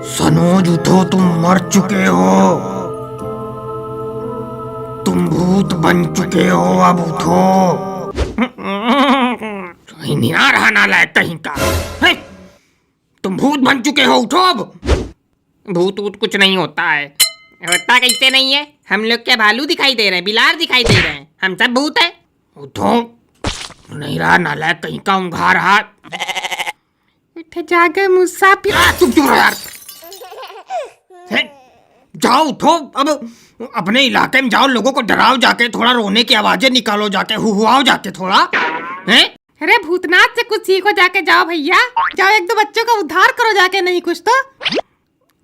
सनोज उठो, तुम मर चुके हो। तुम भूत बन चुके हो, अब उठो। कहीं नहीं आ रहा नालायक कहीं का। है? तुम भूत बन चुके हो, उठो अब। भूत वूत कुछ नहीं होता है। होता कैसे नहीं है? हम लोग क्या भालू दिखाई दे रहे हैं, बिलार दिखाई दे रहे हैं? हम सब भूत है। उठो, नहीं रहा नालायक कहीं का, ऊँघा रहा। उठ जाके मुसाफिर। चुप चुप रहो यार। है? जाओ उठो अब, अपने इलाके में जाओ, लोगों को डराओ जाके, थोड़ा रोने की आवाजें निकालो जाके, हुआओ जाके थोड़ा। हैं? अरे भूतनाथ से कुछ सीखो जाके, जाओ भैया जाओ, एक दो बच्चों का उद्धार करो जाके, नहीं कुछ तो।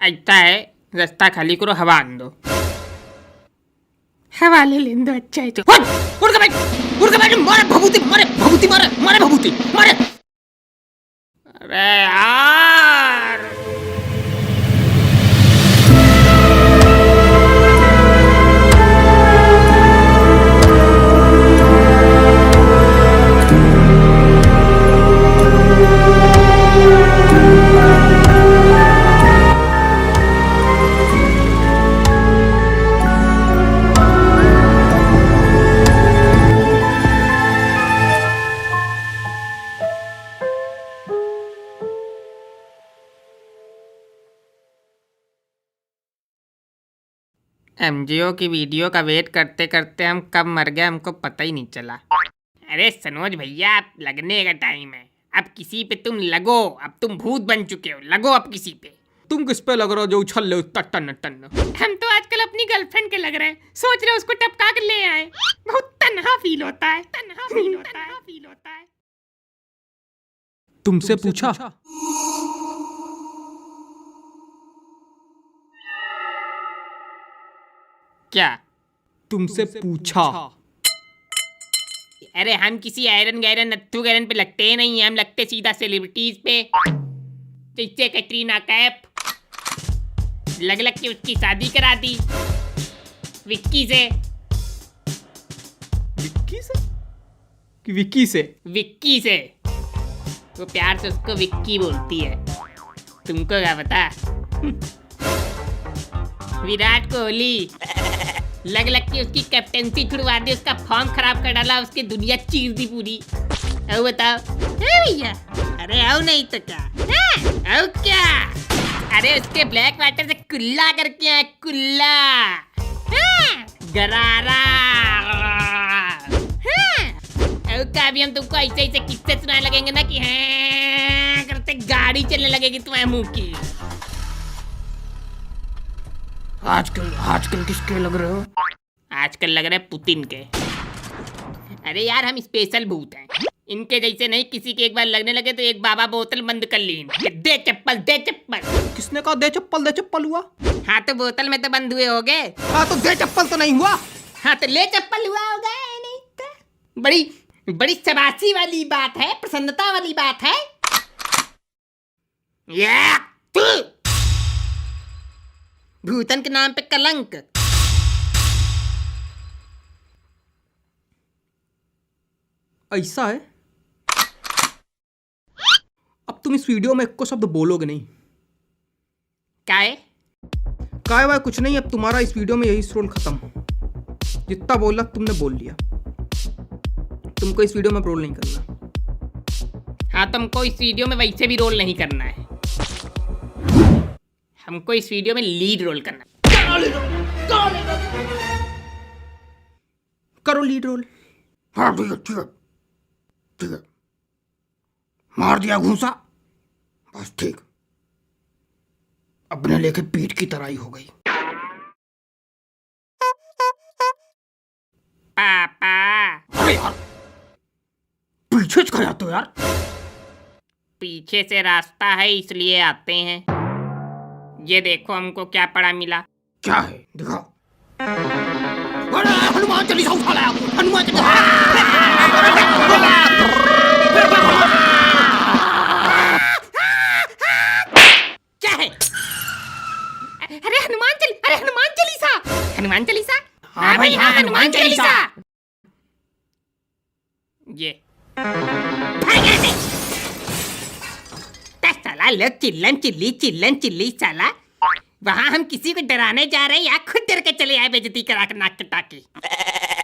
ऐसा है, रास्ता खाली करो, हवा आन दो। हवा ले लें दो, अच्छा है। उड़ के बैठ, उड़ के बैठ, मारे भभूति, मारे भभूति, मारे मारे भभूति, मारे। अरे यार, एमजीओ की वीडियो का वेट करते करते हम कब मर गए हमको पता ही नहीं चला। अरे सनोज भैया, अब लगने का टाइम है। अब किसी पे तुम लगो, अब तुम भूत बन चुके हो, लगो अब किसी पे। तुम किस पे लग रहे हो जो उछल ले टन टन? हम तो आजकल अपनी गर्लफ्रेंड के लग रहे हैं, सोच रहे उसको टपका के ले आए। बहुत तन्हा फील होता है, तन्हा फील होता है, फील होता है। तुमसे पूछा? क्या? तुमसे पूछा? अरे हम किसी आयरन गैरन नत्थु गैरन पे लगते ही नहीं है, हम लगते सीधा सेलिब्रिटीज पे, जैसे कैटरीना कैफ। लग लग के उसकी शादी करा दी विक्की से। विक्की से? कि विक्की से? विक्की से। वो प्यार से उसको विक्की बोलती है, तुमको क्या पता? विराट कोहली लग लग के उसकी कैप्टेंसी छुड़वा दी, उसका फॉर्म खराब कर डाला, उसकी दुनिया चीर दी पूरी। अब बताओ भैया, अरे आओ नहीं तो क्या? आओ क्या? अरे उसके ब्लैक वाटर से कुल्ला करके आए, कुल्ला गरारा। अब क्या, अभी हम तुमको ऐसे ऐसे किस्से सुनाने लगेंगे ना कि हैं करते गाड़ी चलने लगेगी तुम्हारे मुंह की। आजकल किसके लग रहे हो? आजकल लग रहा है पुतिन के। अरे यार, हम स्पेशल भूत हैं, इनके जैसे नहीं। किसी के एक बार लगने लगे तो एक बाबा बोतल बंद कर ली, दे चप्पल दे चप्पल। किसने कहा दे चप्पल हुआ? हाँ तो बोतल में तो बंद हुए होगे। हाँ तो दे चप्पल तो नहीं हुआ। हाँ तो ले चप्पल हुआ होगा, नहीं तो। बड़ी बड़ी शबाशी वाली बात है, प्रसन्नता वाली बात है। भूतन के नाम पे कलंक। ऐसा है, अब तुम इस वीडियो में एक को शब्द बोलोगे नहीं। काय? काय वाय कुछ नहीं, अब तुम्हारा इस वीडियो में यही रोल खत्म। जितना बोला तुमने बोल लिया, तुमको इस वीडियो में रोल नहीं करना। हाँ, तुमको इस वीडियो में वैसे भी रोल नहीं करना है, हमको इस वीडियो में लीड रोल करना। करो लीड रोल। हाँ ठीक है, ठीक है, ठीक है। मार दिया घूंसा, बस ठीक। अपने लेके पीठ की तराई हो गई। पापा। अरे यार, पीछे से आते हो यार? पीछे से रास्ता है इसलिए आते हैं। ये देखो हमको क्या पड़ा मिला। क्या है दिखाओ। अरे हनुमान चालीसा उठा लाया, हनुमान चालीसा। क्या है? अरे हनुमान चालीसा, हनुमान चालीसा। हाँ भाई हाँ, हनुमान चालीसा। ये साला क्या लोग चिल्लन चिल्ली साला। वहाँ हम किसी को डराने जा रहे हैं या खुद डर के चले आए बेइज्जती करा कर नाक कटा के।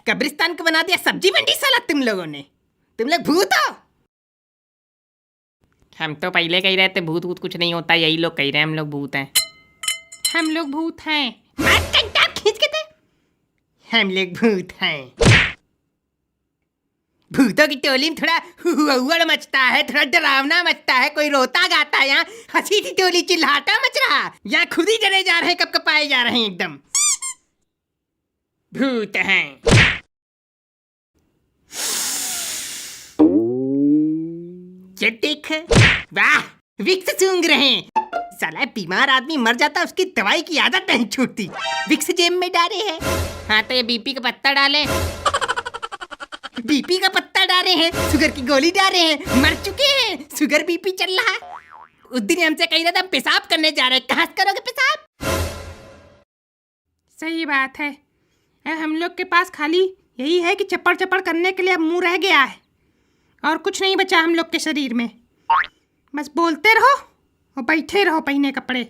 कब्रिस्तान को बना दिया सब्जी मंडी साला तुम लोगों ने। तुम लोग भूत हो। हम तो पहले कह रहे थे भूत भूत कुछ नहीं होता, यही लोग कह रहे हैं हम लोग भूत हैं। हम लोग भूत हैं। मार कंटाप खींच के दे। हम लोग भूत हैं। भूतों की टोली में थोड़ा हुआ मचता है, थोड़ा डरावना मचता है, कोई रोता गाता है। यहाँ हंसी की टोली चिल्लाता मच रहा, यहाँ खुद ही डरे जा रहे हैं, कब कपाए जा रहे हैं एकदम। भूत हैं। ये देख, वाह विक्स सूंघ रहे हैं। साला बीमार आदमी मर जाता उसकी दवाई की आदत नहीं छूटती। विक्स जेब में डाले हैं। हाँ तो ये बीपी का पत्ता डाले। बीपी का पत्ता डाले हैं, शुगर की गोली डाले हैं, मर चुके हैं, शुगर बीपी चल रहा है। उस दिन हमसे कही था पेशाब करने जा रहे हैं, कहाँ से करोगे पेशाब? सही बात है। हम लोग के पास खाली यही है कि चप्पड़ चप्पड़ करने के लिए अब मुंह रह गया है और कुछ नहीं बचा हम लोग के शरीर में। बस बोलते रहो और बैठे रहो पहने कपड़े।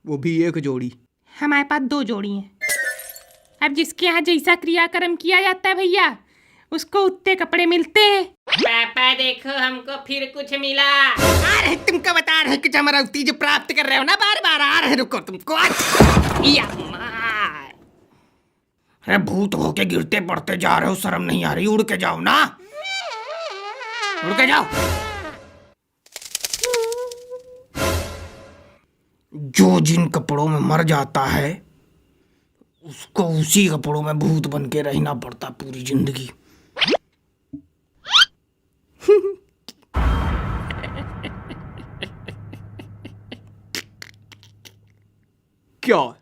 वो भी एक जोड़ी। हमारे पास 2 जोड़ी हैं। अब जिसके यहाँ जैसा क्रियाक्रम किया जाता है भैया, उसको उतने कपड़े मिलते हैं। पापा देखो हमको फिर कुछ मिला। आ रहे तुमको बता रहे कुछ हमारा जो प्राप्त कर रहे हो ना, बार बार आ रहे। रुको तुमको। अरे भूत होके गिरते पड़ते जा रहे हो, शर्म नहीं आ रही? उड़ के जाओ ना, उड़ के जाओ। जो जिन कपड़ों में मर जाता है उसको उसी कपड़ों में भूत बन के रहना पड़ता पूरी जिंदगी। क्या?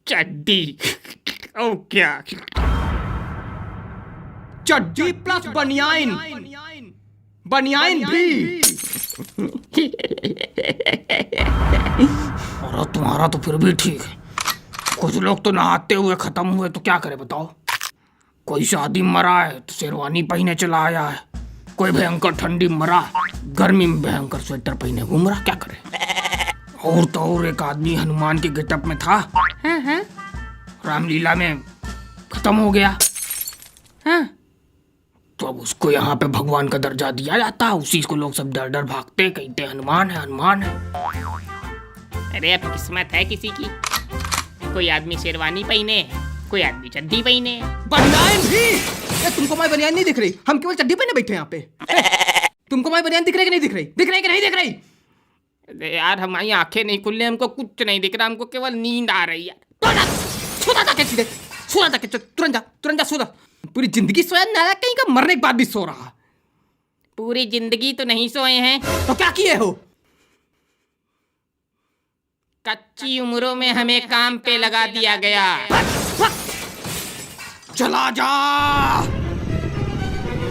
चड्डी। ओ क्या चड्डी प्लस बनियाइन, बनियाइन भी। और तुम्हारा तो फिर भी ठीक है। कुछ लोग तो नहाते हुए खत्म हुए, तो क्या करे बताओ? कोई शादी में मरा है तो शेरवानी पहने चला आया है, कोई भयंकर ठंडी में मरा, गर्मी में भयंकर स्वेटर पहने घूम रहा, क्या करे? और तो और एक आदमी हनुमान के गेटअप में था। हाँ। रामलीला में खत्म हो गया। हाँ। तो अब उसको यहाँ पे भगवान का दर्जा दिया जाता, उसी को लोग सब डर डर भागते, कहते हनुमान है, हनुमान है। अरे अब किस्मत है किसी की। कोई आदमी शेरवानी पहने, कोई आदमी चड्डी पहने। बनियाइन भी। तुमको मैं बनियाइन नहीं दिख रही? हम केवल चड्डी पहने बैठे यहाँ पे। तुमको मैं बनियाइन दिख रही कि नहीं दिख रही? दिख रही कि नहीं दिख रही? अरे यार हमारी आंखें नहीं खुल रही, हमको कुछ नहीं दिख रहा, हमको केवल नींद आ रही है। तुरंत जा सो जा। पूरी जिंदगी सोया ना, कहीं का मरने के बाद भी सो रहा। पूरी जिंदगी तो नहीं सोए हैं। तो क्या किए हो? कच्ची उम्रों में हमें काम पे लगा दिया गया। चला जा।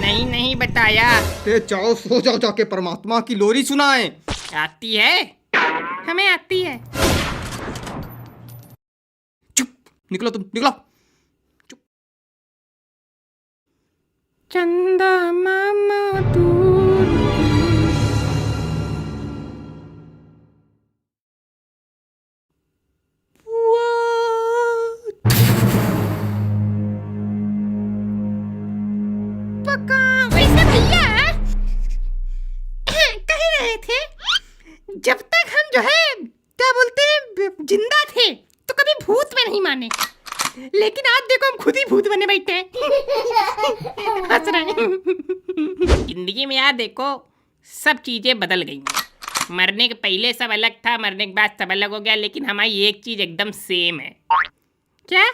नहीं बताया। जाओ सो जाओ, जाके परमात्मा की लोरी सुनाए। आती है, हमें आती है। चुप, निकलो तुम, निकलो। चुप। चंदा मामा दूर। वैसे भैया कह रहे थे जब तक हम जो है क्या बोलते हैं जिंदा थे तो कभी भूत में नहीं माने, लेकिन आज देखो हम खुद ही भूत बने बैठे हैं। हंस रहे हैं। जिंदगी में यार देखो सब चीजें बदल गई। मरने के पहले सब अलग था, मरने के बाद सब अलग हो गया, लेकिन हमारी एक चीज एकदम सेम है। क्या?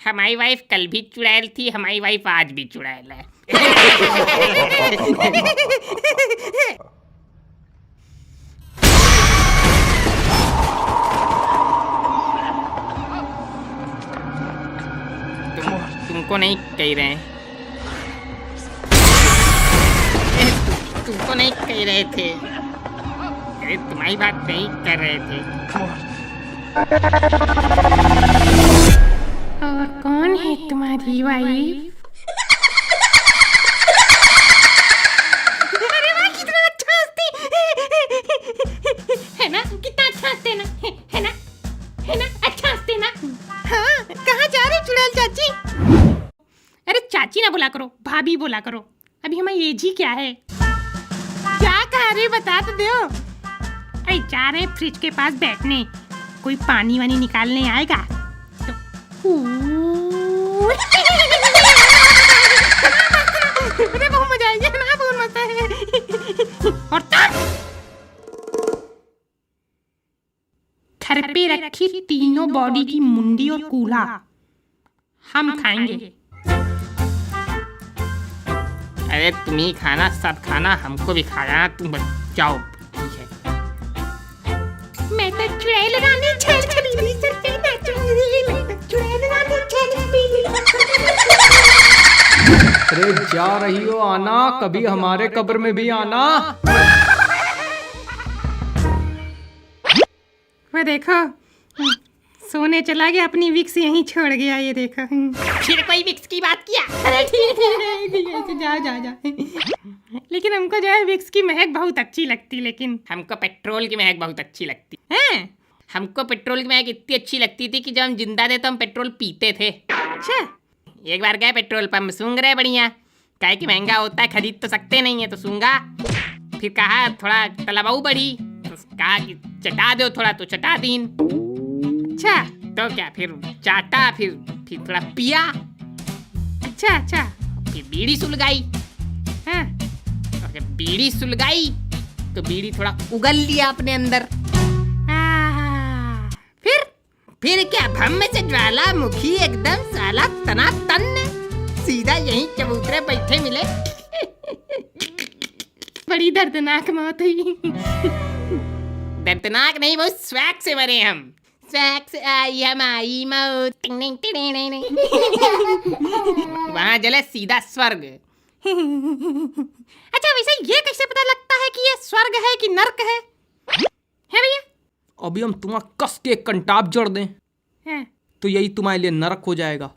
हमारी वाइफ कल भी चुड़ैल थी, हमारी वाइफ आज भी चुड़ैल है। तुमको नहीं कह रहे हैं, तुमको नहीं कह रहे थे। अरे तुम्हारी बात नहीं कर रहे थे। और कौन है तुम्हारी वाइफ? अरे वाह कितना अच्छा हंसती। बोला करो, भाभी बोला करो। अभी हमारी एज ही क्या है। क्या कह रही बता तो दो। अरे जा रहे फ्रिज के पास बैठने, कोई पानी वानी निकालने आएगा तो अरे बहुत मजा आएगी ना, बहुत मजा है। और तब घर पे रखी तीनों बॉडी की मुंडी और कूल्हा हम खाएंगे। अरे तुम ही खाना, सब खाना, हमको भी खाना, तुम जाओ। ठीक है। मैं तो चुड़ैल रानी छेल छबीली सर पे नाचूंगी, मैं तो चुड़ैल रानी छेल छबीली। अरे जा रही हो आना, कभी हमारे कब्र में भी आना। वो देखो सोने चला गया, अपनी विक्स यहीं छोड़ गया, ये देखो। फिर कोई विक्स की बात किया। अरे ठीक है, जा जा जा। लेकिन हमको जो है विक्स की महक बहुत अच्छी लगती, लेकिन हमको पेट्रोल की महक बहुत अच्छी लगती है। हमको पेट्रोल की महक इतनी अच्छी लगती थी कि जब हम जिंदा थे तो हम पेट्रोल पीते थे। अच्छा, एक बार गए पेट्रोल पंप, सूंघ रहे बढ़िया, कहे कि महंगा होता है, खरीद तो सकते नहीं है, तो सूंघा। फिर कहा थोड़ा तलबाऊ बढ़ी, तो कहा कि चटा दो थोड़ा, तो चटा दीन। अच्छा, तो क्या, फिर चाटा, फिर थोड़ा पिया। अच्छा, फिर बीड़ी सुलगाई। हाँ, और जब बीड़ी सुलगाई तो बीड़ी थोड़ा उगल लिया अपने अंदर। फिर क्या, भम में से ज्वालामुखी एकदम साला तना तन, सीधा यहीं चबूतरे बैठे मिले। बड़ी दर्दनाक मौत हुई। दर्दनाक नहीं, बहुत स्वैग से मरे हम। स्वैग से आई हमारी मौत। वहां जले सीधा स्वर्ग। अच्छा, वैसे ये कैसे पता लगता है कि ये स्वर्ग है कि नर्क है भैया? अभी हम तुम्हारा कस के एक कंटाप जोड़ दें तो यही तुम्हारे लिए नरक हो जाएगा।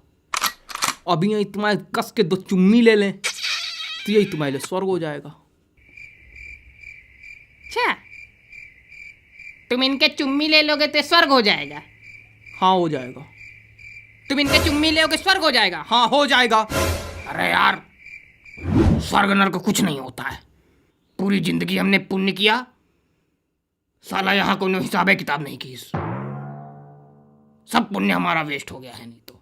अभी यही तुम्हारे कस के 2 चुम्मी ले लें तो यही तुम्हारे लिए स्वर्ग हो जाएगा। अच्छा, तुम इनके चुम्मी ले लोगे तो स्वर्ग हो जाएगा? हाँ हो जाएगा। तुम इनके चुम्मी लोगे स्वर्ग हो जाएगा? हाँ हो जाएगा। अरे यार, स्वर्ग नरक कुछ नहीं होता है। पूरी जिंदगी हमने पुण्य किया, साला यहाँ कोई हिसाब किताब नहीं की, सब पुण्य हमारा वेस्ट हो गया है। नहीं तो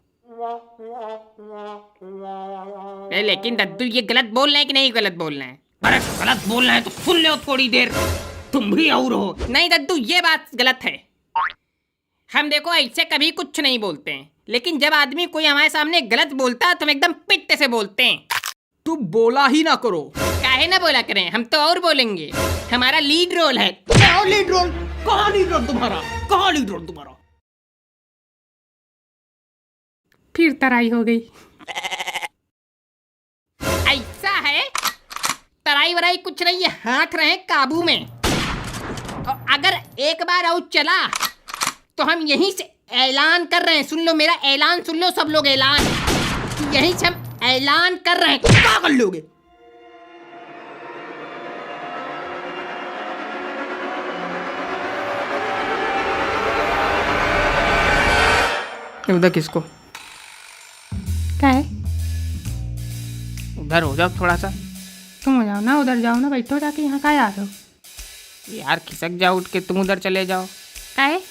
लेकिन दद्दू ये गलत बोल रहे हैं कि नहीं गलत बोल रहे हैं? अरे गलत बोल रहे हैं तो सुन लो थोड़ी देर, तुम भी और हो। नहीं दद्दू, ये बात गलत है। हम देखो ऐसे कभी कुछ नहीं बोलते हैं, लेकिन जब आदमी कोई हमारे सामने गलत बोलता है तो हम एकदम पिट्टे से बोलते हैं। तुम बोला ही ना करो। काहे ना बोला करें, हम तो और बोलेंगे। हमारा लीड रोल है। क्या लीड रोल? कहाँ लीड रोल तुम्हारा? कहाँ लीड रोल तुम्हारा? फिर तराई हो गई। ऐसा है, तराई वराई कुछ नहीं है, हाँक रहे काबू में। और अगर एक बार और चला तो हम यहीं से ऐलान कर रहे हैं। सुन लो मेरा ऐलान, सुन लो सब लोग ऐलान, यहीं से हम ऐलान कर रहे हैं। क्या कर लोगे? उधर किसको? क्या है? उधर हो जाओ थोड़ा सा। तुम हो जाओ ना, उधर जाओ ना, बैठो जाके। यहाँ का आ रहे हो यार? खिसक जाओ उठ के, तुम उधर चले जाओ। क्या है?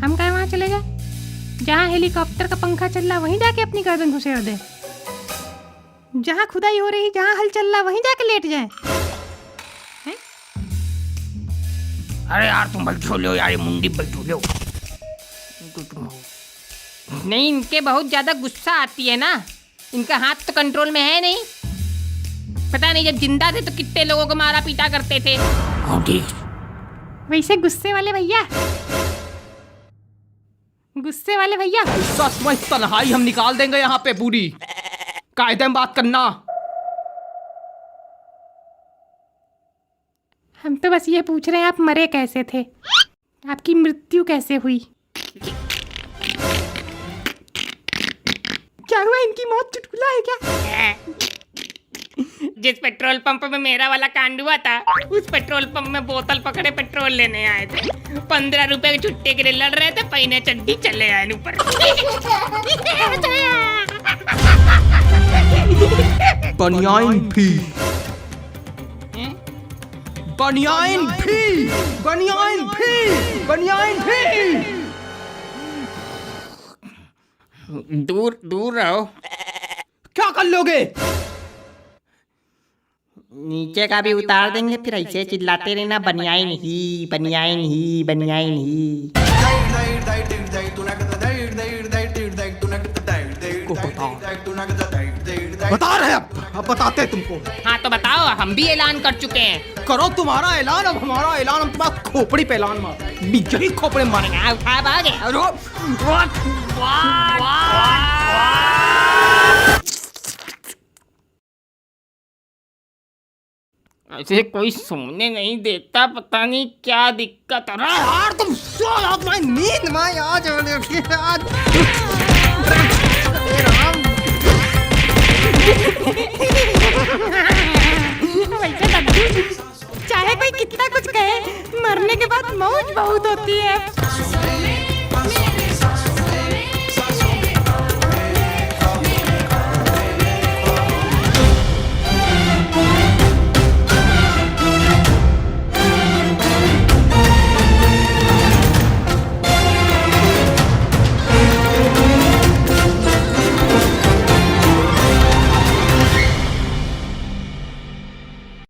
हम क्या वहाँ चले जाए? जहाँ हेलीकॉप्टर का पंखा चल रहा वहीं जाके अपनी गर्दन घुसेड़ दे। जहाँ खुदाई हो रही, जहाँ हल चल रहा वहीं जाके लेट जाए। अरे यार तुम बैठो लो यार, ये मुंडी बैठो लो। नहीं, इनके बहुत ज्यादा गुस्सा आती है ना, इनका हाथ तो कंट्रोल में है नहीं। पता नहीं जब जिंदा थे तो कितने लोगों को मारा पीटा करते थे। हाँ ठीक। वैसे गुस्से वाले भैया, गुस्से वाले भैया, गुस्सा समझ तन्हाई हम निकाल देंगे यहाँ पे पूरी। कायदे में बात करना। हम तो बस ये पूछ रहे हैं आप मरे कैसे थे, आपकी मृत्यु कैसे हुई? क्या हुआ? इनकी मौत चुटकुला है क्या? जिस पेट्रोल पंप में मेरा वाला कांड हुआ था, उस पेट्रोल पंप में बोतल पकड़े पेट्रोल लेने आए थे। 15 रुपए की छुट्टी के लिए लड़ रहे थे, पहने चड्डी चले आए ऊपर। बनियाइन भी, बनियाइन भी, बनियाइन भी, बनियाइन भी। दूर दूर रहो। क्या कर लोगे? नीचे का भी उतार देंगे, फिर ऐसे चिल्लाते रहना बनियाइन ही, बनियाइन ही, बनियाइन ही। बता रहे अब बताते तुमको। हाँ तो बताओ, हम भी ऐलान कर चुके हैं। करो तुम्हारा ऐलान, अब हमारा ऐलान। हम तुम्हारा खोपड़ी पे ऐलान मार, यही खोपड़े मारेंगे। उठा भागे। ऐसे कोई सुनने नहीं देता, पता नहीं क्या दिक्कत है। अरे यार तुम सो जाओ, तुम्हारी नींद में आज वैसे दादाजी, चाहे कोई कितना कुछ कहे, मरने के बाद मौज बहुत होती है।